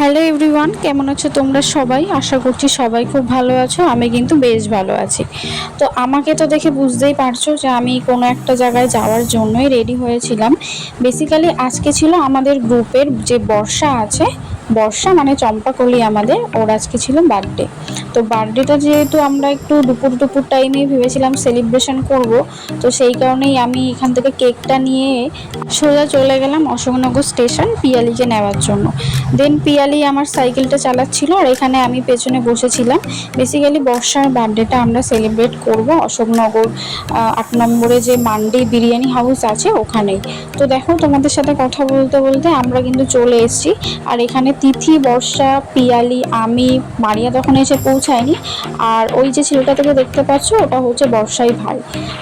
Hello everyone, কেমন আছো তোমরা সবাই? আশা করছি সবাই খুব ভালো আছো। আমি কিন্তু বেশ ভালো আছি। তো আমাকে তো দেখে বুঝতেই পারছো যে আমি কোনো একটা জায়গায় যাওয়ার জন্যই রেডি হয়েছিলাম। বেসিক্যালি আজকে ছিল আমাদের গ্রুপের যে বর্ষা আছে, বর্ষা মানে চম্পাকলি, আমাদের ওর আজকে ছিল বার্থডে। তো বার্থডেটা যেহেতু আমরা একটু দুপুর দুপুর টাইমেই ভেবেছিলাম সেলিব্রেশন করব, তো সেই কারণেই আমি এখান থেকে কেকটা নিয়ে সোজা চলে গেলাম অশোকনগর স্টেশন পিয়ালিকে নেওয়ার জন্য। দেন পিয়ালি আমার সাইকেলটা চালাচ্ছিল আর এখানে আমি পেছনে বসেছিলাম। বেসিক্যালি বর্ষার বার্থডেটা আমরা সেলিব্রেট করব অশোকনগর 8 নম্বরে যে মান্ডি বিরিয়ানি হাউস আছে ওখানেই। তো দেখো, তোমাদের সাথে কথা বলতে বলতে আমরা কিন্তু চলে এসেছি। আর এখানে তিথি, বর্ষা, পিয়ালি, আমি, মারিয়া তখন এসে পৌঁছায়নি। আর ওই যে ছেলেটাকে দেখতে পাচ্ছ ওটা হচ্ছে বর্ষাই ভাই।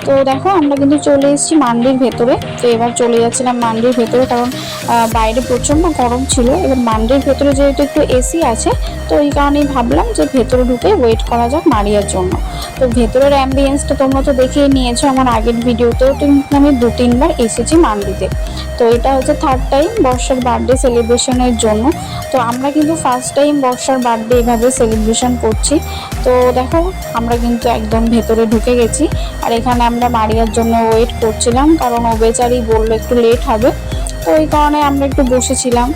তো দেখো, আমরা কিন্তু চলে এসেছি মান্ডির ভেতরে। তো এবার চলে যাচ্ছিলাম মান্ডির ভেতরে, কারণ বাইরে প্রচণ্ড গরম ছিল। এবার মান্ডির ভেতরে যেহেতু একটু এসি আছে, তো এই কারণেই ভাবলাম যে ভেতরে ঢুকে ওয়েট করা যাক মারিয়ার জন্য। তো ভেতরের অ্যাম্বিয়েন্সটা তোমরা তো দেখেই নিয়েছো আমার আগের ভিডিওতেও, কিন্তু আমি 2-3 বার এসেছি মান্ডিতে। তো এটা হচ্ছে থার্ড টাইম বর্ষার বার্থডে সেলিব্রেশনের জন্য। তো আমরা কিন্তু ফার্স্ট টাইম বর্ষার বার্থডে এভাবে সেলিব্রেশন করছি। তো দেখো, আমরা কিন্তু একদম ভেতরে ঢুকে গেছি। আর এখানে আমরা মারিয়ার জন্য ওয়েট করছিলাম, কারণ ও বেচারি বললো একটু লেট হবে। তো ওই কারণে আমরা একটু বসেছিলাম।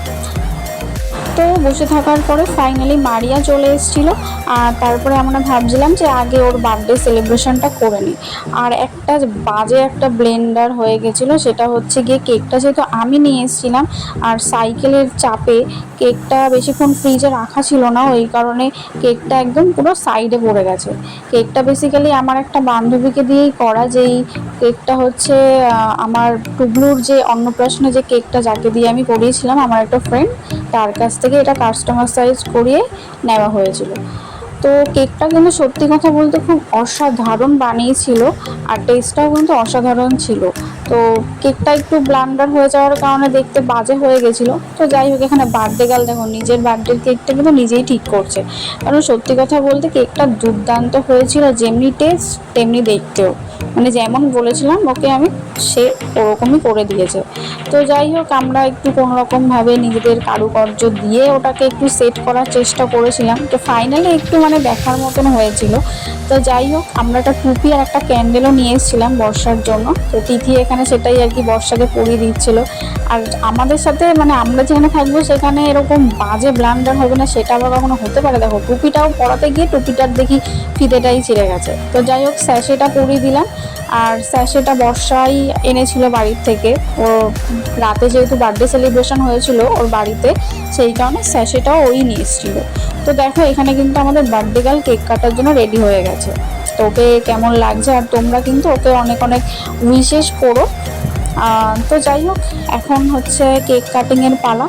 তো বসে থাকার পরে ফাইনালি মারিয়া চলে এসেছিলো। আর তারপরে আমরা ভাবছিলাম যে আগে ওর বার্থডে সেলিব্রেশনটা করে নিই। আর একটা বাজে একটা ব্লেন্ডার হয়ে গেছিলো, সেটা হচ্ছে গিয়ে কেকটা যেহেতু আমি নিয়ে এসেছিলাম আর সাইকেলের চাপে কেকটা বেশিক্ষণ ফ্রিজে রাখা ছিল না, ওই কারণে কেকটা একদম পুরো সাইডে পড়ে গেছে। কেকটা বেসিক্যালি আমার একটা বান্ধবীকে দিয়েই করা, যেই কেকটা হচ্ছে আমার টুবলুর যে অন্নপ্রাশনে যে কেকটা যাকে দিয়ে আমি করিয়েছিলাম, আমার একটা ফ্রেন্ড, তার কাছ থেকে এটা কাস্টমাইজ করিয়ে নেওয়া হয়েছিল। তো কেকটা কিন্তু সত্যি কথা বলতে খুব অসাধারণ বানিয়েছিল, আর টেস্টটাও কিন্তু অসাধারণ ছিল। তো কেকটা একটু ব্লান্ডার হয়ে যাওয়ার কারণে দেখতে বাজে হয়ে গেছিলো। তো যাই হোক, এখানে বার্থডে গার্ল দেখো নিজের বার্থডের কেকটা কিন্তু নিজেই ঠিক করছে। কারণ সত্যি কথা বলতে কেকটা দুর্দান্ত হয়েছিল, যেমনি টেস্ট তেমনি দেখতেও। মানে যেমন বলেছিলাম ওকে আমি, সে ওরকমই করে দিয়েছে। তো যাই হোক, আমরা একটু কোনোরকমভাবে নিজেদের কারুকার্য দিয়ে ওটাকে একটু সেট করার চেষ্টা করেছিলাম। তো ফাইনালি একটু মানে দেখার মতন হয়েছিল। তো যাই হোক, আমরা একটা টুপি আর একটা ক্যান্ডেলও নিয়ে এসেছিলাম বর্ষার জন্য। তো তিথি এখানে সেটাই আর কি বর্ষাকে পরিয়ে দিচ্ছিল। আর আমাদের সাথে মানে আমরা যেখানে থাকবো সেখানে এরকম বাজে ব্লান্ডার হবে না, সেটা আবার কখনো হতে পারে? দেখো, টুপিটাও পরাতে গিয়ে টুপিটার দেখি ফিতেটাই ছিঁড়ে গেছে। তো যাই হোক, স্যাশেটা পরিয়ে দিলাম। আর স্যাশেটা বর্ষাই এনেছিল বাড়ির থেকে। ও রাতে যেহেতু বার্থডে সেলিব্রেশন হয়েছিল ওর বাড়িতে, সেই কারণে স্যাশেটাও ওই নিয়ে এসেছিল। তো দেখো, এখানে কিন্তু আমাদের বার্থডে গার্ল কেক কাটার জন্য রেডি হয়ে গেছে। তো ওকে কেমন লাগছে, আর তোমরা কিন্তু ওকে অনেক অনেক উইশেস করো। তো যাই হোক, এখন হচ্ছে কেক কাটিংয়ের পালা।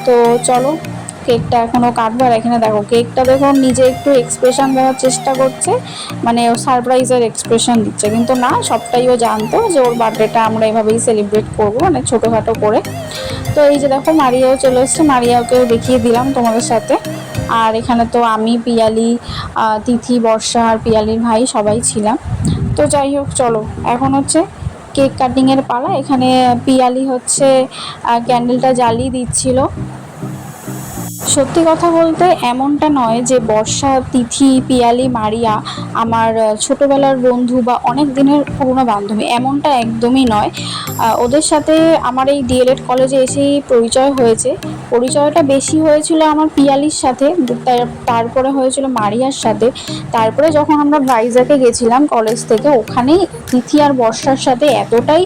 তো চলো, কেকটা এখনও কাটবো। আর এখানে দেখো, কেকটা দেখো নিজে একটু এক্সপ্রেশন দেওয়ার চেষ্টা করছে, মানে ও সারপ্রাইজের এক্সপ্রেশন দিচ্ছে, কিন্তু না, সবটাই ও জানতো যে ওর বার্থডেটা আমরা এভাবেই সেলিব্রেট করবো, মানে ছোটোখাটো করে। তো এই যে দেখো, মারিয়াও চলে এসছে, মারিয়াকেও দেখিয়ে দিলাম তোমাদের সাথে। আর এখানে তো আমি, পিয়ালি, তিথি, বর্ষা আর পিয়ালির ভাই সবাই ছিলাম। তো যাই হোক, চলো এখন হচ্ছে কেক কাটিংয়ের পালা। এখানে পিয়ালি হচ্ছে ক্যান্ডেলটা জ্বালিয়ে দিচ্ছিল। সত্যি কথা বলতে এমনটা নয় যে বর্ষা, তিথি, পিয়ালি, মারিয়া আমার ছোটোবেলার বন্ধু বা অনেক দিনের পুরনো বান্ধবী, এমনটা একদমই নয়। ওদের সাথে আমার এই ডিএলএড কলেজে এসেই পরিচয় হয়েছে। পরিচয়টা বেশি হয়েছিল আমার পিয়ালির সাথে, তারপরে হয়েছিল মারিয়ার সাথে। তারপরে যখন আমরা ভাইজাকে গেছিলাম কলেজ থেকে, ওখানেই তিথি আর বর্ষার সাথে এতটাই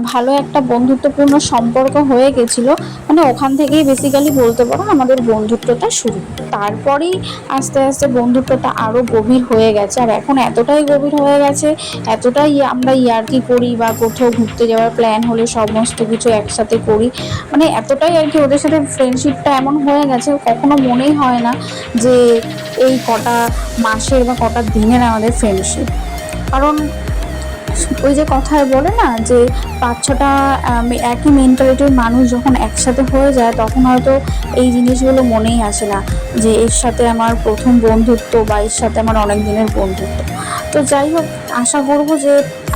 ভালো একটা বন্ধুত্বপূর্ণ সম্পর্ক হয়ে গেছিলো। মানে ওখান থেকেই বেসিক্যালি বলতে পারো আমাদের বন্ধুত্বটা শুরু। তারপরেই আস্তে আস্তে বন্ধুত্বটা আরও গভীর হয়ে গেছে। আর এখন এতটাই গভীর হয়ে গেছে, এতটাই আমরা ইয়ার্কি করি বা কোথাও ঘুরতে যাওয়ার প্ল্যান হলে সমস্ত কিছু একসাথে করি। মানে এতটাই আর কি ওদের সাথে ফ্রেন্ডশিপটা এমন হয়ে গেছে, কখনো মনেই হয় না যে এই কটা মাসের বা কটা দিনের আমাদের ফ্রেন্ডশিপ। কারণ ওই যে কথায় বলে না যে 5-6টা একই মেন্টালিটির মানুষ যখন একসাথে হয়ে যায়, তখন হয়তো এই জিনিসগুলো মনেই আসে না যে এর সাথে আমার প্রথম বন্ধুত্ব বা এর সাথে আমার অনেক দিনের বন্ধুত্ব। তো যাই হোক, আশা করবো যে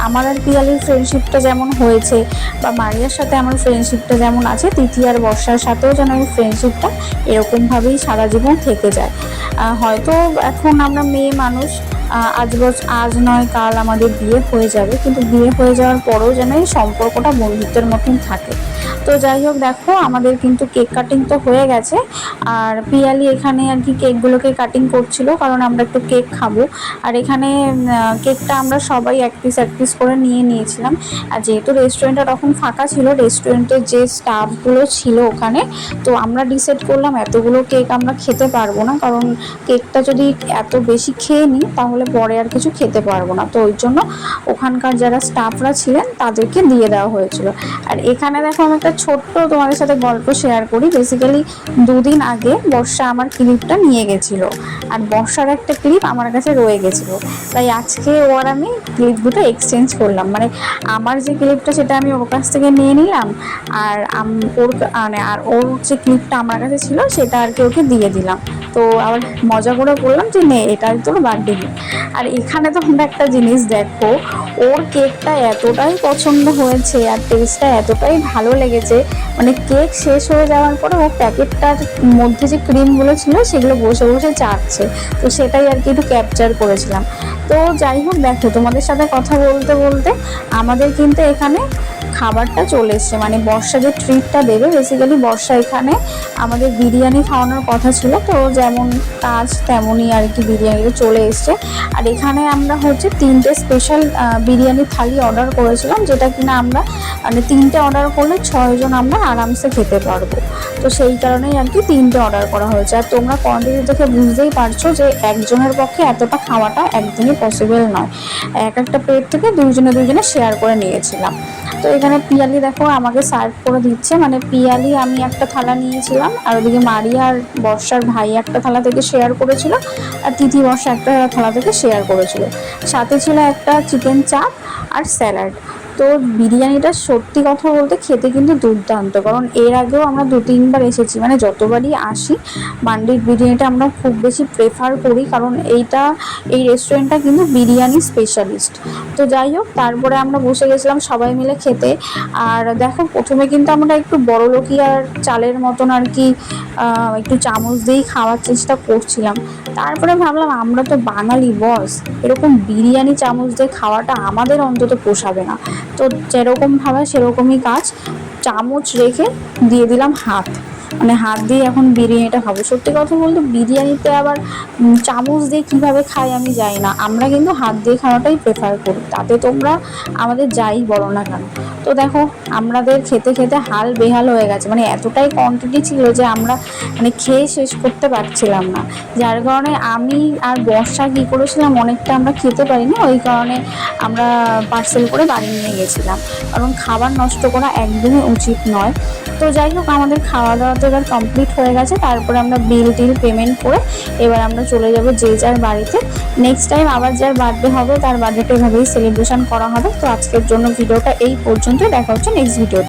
আমার আর পিয়ালির ফ্রেন্ডশিপটা যেমন হয়েছে বা মারিয়ার সাথে আমার ফ্রেন্ডশিপটা যেমন আছে, তিথি আর বর্ষার সাথেও যেন এই ফ্রেন্ডশিপটা এরকমভাবেই সারা জীবন থেকে যায়। হয়তো এখন আমরা মেয়ে মানুষ, আজ নয় কাল আমাদের বিয়ে হয়ে যাবে, কিন্তু বিয়ে হয়ে যাওয়ার পরেও যেন এই সম্পর্কটা বন্ধুত্বের মতন থাকে। তো যাই হোক, দেখো আমাদের কিন্তু কেক কাটিং তো হয়ে গেছে, আর পিয়ালি এখানে আর কি কেকগুলোকে কাটিং করছিল, কারণ আমরা একটু কেক খাবো। আর এখানে কেকটা আমরা সবাই এক পিস করে নিয়েছিলাম। আর যেহেতু রেস্টুরেন্টটা তখন ফাঁকা ছিল, রেস্টুরেন্টের যে স্টাফগুলো ছিল ওখানে, তো আমরা ডিসাইড করলাম এতগুলো কেক আমরা খেতে পারবো না, কারণ কেকটা যদি এত বেশি খেয়ে নিই তাহলে পরে আর কিছু খেতে পারবো না। তো ওই জন্য ওখানকার যারা স্টাফরা ছিলেন তাদেরকে দিয়ে দেওয়া হয়েছিল। আর এখানে দেখো আমি একটা ছোট্ট তোমাদের সাথে গল্প শেয়ার করি। বেসিক্যালি 2 দিন আগে বর্ষা আমার ক্লিপটা নিয়ে গেছিলো, আর বর্ষার একটা ক্লিপ আমার কাছে রয়ে গেছিলো, তাই আজকে ওর আমি ক্লিপ দুটো এক্সচেঞ্জ করলাম। মানে আমার যে ক্লিপটা সেটা আমি ওর কাছ থেকে নিয়ে নিলাম, আর ওর যে ক্লিপটা আমার কাছে ছিল সেটা আর কি ওকে দিয়ে দিলাম। তো আবার মজা করে বললাম যে নে, এটাই তোর বার্থডে গিফট। আর এখানে তোমরা একটা জিনিস দেখো, ওর কেকটা এতটাই পছন্দ হয়েছে আর টেস্টটা এতটাই ভালো লেগেছে, মানে কেক শেষ হয়ে যাওয়ার পরে ও প্যাকেটটার মধ্যে যে ক্রিমগুলো ছিল সেগুলো বসে বসে চাটছে। তো সেটাই আর কি একটু ক্যাপচার করেছিলাম। তো যাই হোক, দেখো তোমাদের সাথে কথা বলতে বলতে আমাদের কিন্তু এখানে খাবারটা চলে এসছে। মানে বর্ষা যে ট্রিটটা দেবে, বেসিক্যালি বর্ষা এখানে আমাদের বিরিয়ানি খাওয়ানোর কথা ছিল, তো যেমন কাজ তেমনই আর কি বিরিয়ানিটা চলে এসছে। আর এখানে আমরা হচ্ছে 3টে স্পেশাল বিরিয়ানি থালি অর্ডার করেছিলাম, যেটা কিনা আমরা মানে 3টে অর্ডার করলে 6 জন আমরা আরামসে খেতে পারবো। তো সেই কারণেই আর কি 3টে অর্ডার করা হয়েছে। আর তোমরা কোয়ান্টিটি দেখে বুঝতেই পারছো যে একজনের পক্ষে এতটা খাওয়াটা একদমই পসিবল নয়। একটা প্লেট থেকে দুইজনে শেয়ার করে নিয়েছিলাম। তো এখানে পিয়ালি দেখো আমাকে সার্ভ করে দিচ্ছে। মানে পিয়ালি আমি একটা থালা নিয়েছিলাম, আর ওদিকে মারিয়া আর বর্ষার ভাই একটা থালা থেকে শেয়ার করেছিল, আর তিথি বর্ষা একটা থালা থেকে শেয়ার করেছিল। সাথে ছিল একটা চিকেন চাপ আর স্যালাড। তো বিরিয়ানিটা সত্যি কথা বলতে খেতে কিন্তু দুর্দান্ত, কারণ এর আগেও আমরা 2-3বার এসেছি, মানে যতবারই আসি মান্ডির বিরিয়ানিটা আমরা খুব বেশি প্রেফার করি, কারণ এই রেস্টুরেন্টটা কিন্তু বিরিয়ানি স্পেশালিস্ট। তো যাই হোক, তারপরে আমরা বসে গেছিলাম সবাই মিলে খেতে। আর দেখো প্রথমে কিন্তু আমরা একটু বড়লোকি আর চালের মতন আর কি একটু চামচ দিয়েই খাওয়ার চেষ্টা করছিলাম। তারপরে ভাবলাম আমরা তো বাঙালি বস, এরকম বিরিয়ানি চামচ দিয়ে খাওয়াটা আমাদের অন্তত পোষাবে না। তো যেরকম ভাবে সেরকমই কাজ, চামচ রেখে দিয়ে দিলাম হাত, মানে হাত দিয়ে এখন বিরিয়ানিটা খাবো। সত্যি কথা বলতে বিরিয়ানিতে আবার চামচ দিয়ে কীভাবে খাই আমি জানি না, আমরা কিন্তু হাত দিয়ে খাওয়াটাই প্রেফার করি, তাতে তোমরা আমাদের যাই বলো না কেন। তো দেখো আমাদের খেতে খেতে হাল বেহাল হয়ে গেছে, মানে এতটাই কোয়ান্টিটি ছিল যে আমরা মানে খেয়ে শেষ করতে পারছিলাম না। যার কারণে আমি আর বর্ষা কী করেছিলাম, অনেকটা আমরা খেতে পারিনি, ওই কারণে আমরা পার্সেল করে বাড়ি নিয়ে গেছিলাম, কারণ খাবার নষ্ট করা একদমই উচিত নয়। তো যাই হোক, আমাদের খাওয়া দাওয়া তো এবার কমপ্লিট হয়ে গেছে। তারপরে আমরা বিল পেমেন্ট করে এবার আমরা চলে যাব যে যার বাড়িতে। নেক্সট টাইম আবার যার বার্থডে হবে তার বার্থডেটা এভাবেই সেলিব্রেশন করা হবে। তো আজকের জন্য ভিডিওটা এই পর্যন্ত, দেখা হচ্ছে নেক্সট ভিডিও।